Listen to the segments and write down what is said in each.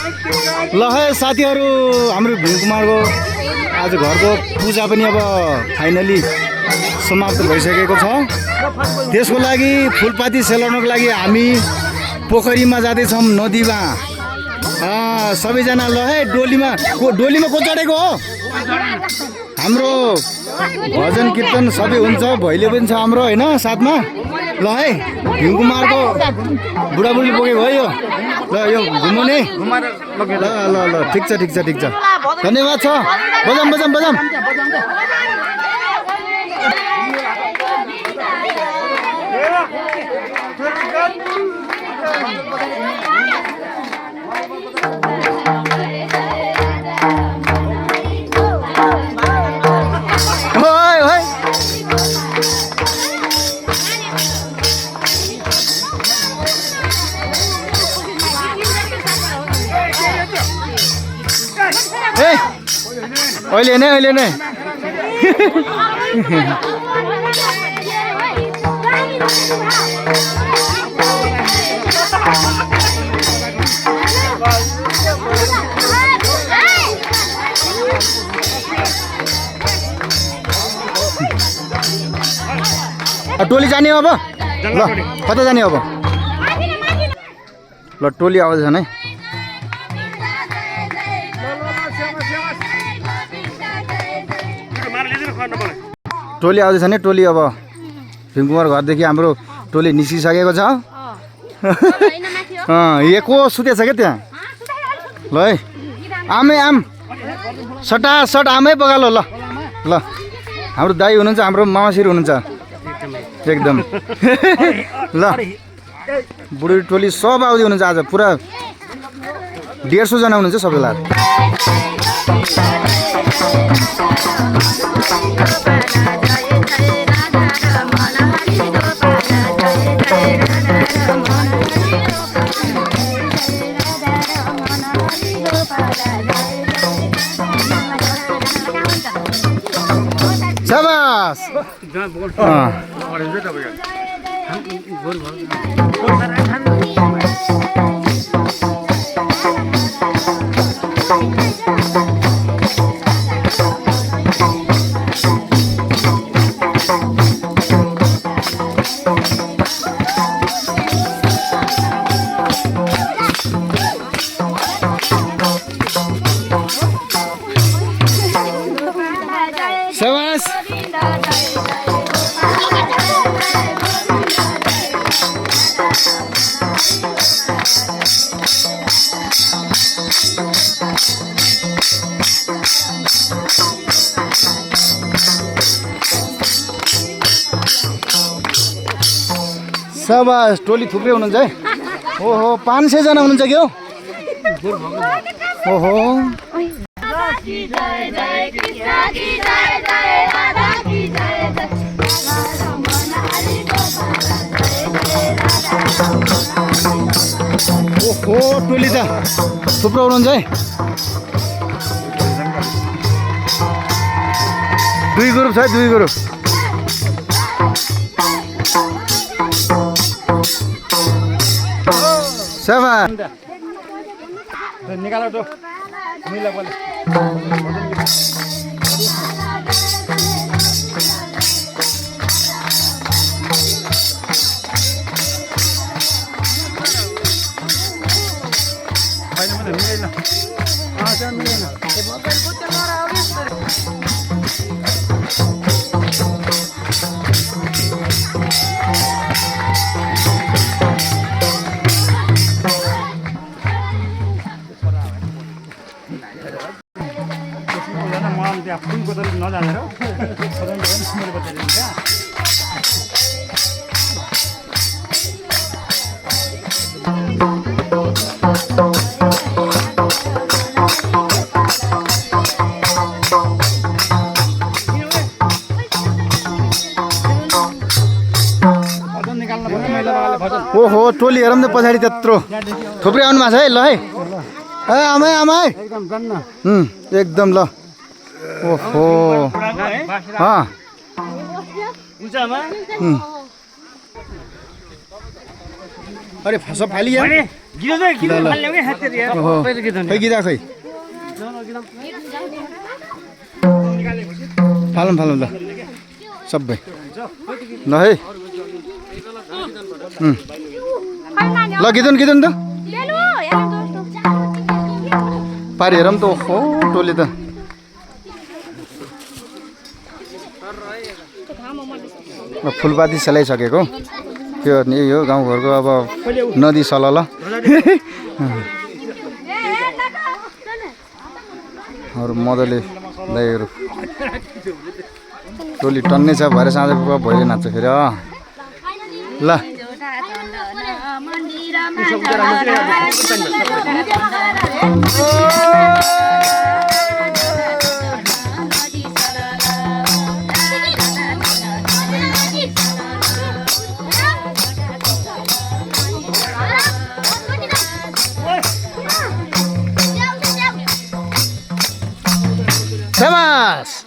ल है साथीहरू, हाम्रो भीमकुमारको आज घरको पूजा पनि अब फाइनली समाप्त भइसकेको छ। त्यसको लागि फुलपाती सेलाउनको लागि हामी पोखरीमा जाँदैछौँ, नदीमा। सबैजना ल है, डोलीमा को चढेको हो? हाम्रो भजन कीर्तन सबै हुन्छ, भैले पनि छ हाम्रो होइन साथमा। ल है, भीमकुमारको बुढाबुढी बोकेको हो यो। ल यो घुमाउने। ल ल ल ठिक छ ठिक छ ठिक छ, धन्यवाद छ। बजाम बजाम बजाम। अहिले नै अहिले नै टोली जाने अब। ल कता जाने अब? ल टोली आउँदैछन् है। टोली आउँदैछ नि, टोली अब भीमकुमार घरदेखि हाम्रो टोली निस्किसकेको छ। यो को सुतेछ क्या त्यहाँ? ल है, आमै आम सटासट आमै पगालो। ल ल हाम्रो दाई हुनुहुन्छ, हाम्रो मामासिर हुनुहुन्छ एकदम। ल बुढी टोली सब आउँदै हुनुहुन्छ आज, पुरा 150 जना हुनुहुन्छ सबैलाई। शाबाश। शाबाश। शाबाश, टोली थुप्रै हुनुहुन्छ है। ओहो 500 जना हुनुहुन्छ कि हो? ओहो ओहो टोली त थुप्रो हुनुहुन्छ है। 2 ग्रुप छ, 2 ग्रुप। शाबाश। निकालो तो मिला बोले। फुलको त नजानेर ओहो टोली हेरौँ न पछाडि त्यत्रो थुप्रै आउनु भएको छ है। ल है, आमै आमै एकदम। ल ओहो अरे सब फालियो खै गिरा खै फालौँ फालौँ ल सबै ल है ल गिदुन गिदुन त पारि हेरौँ त हो टोली त फुलपाती सेलाइसकेको त्यो यही हो गाउँघरको अब नदी सलल अरू मजाले दाइहरू टोली टन्नै छ भएर साँझ भैले नाच्छ फेरि ल शाबास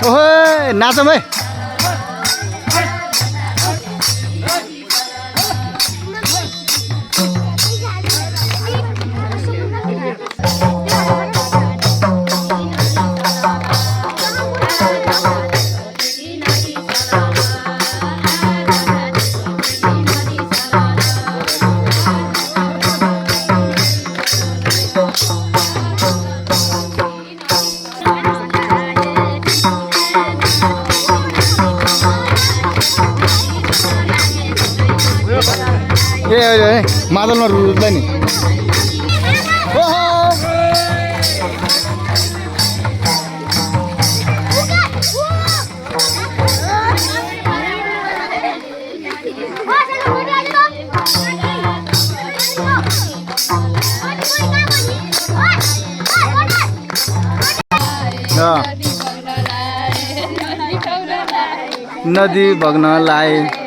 ओहे नाचौँ है ए मादलमा रुच्दै नि नदी बग्नलाई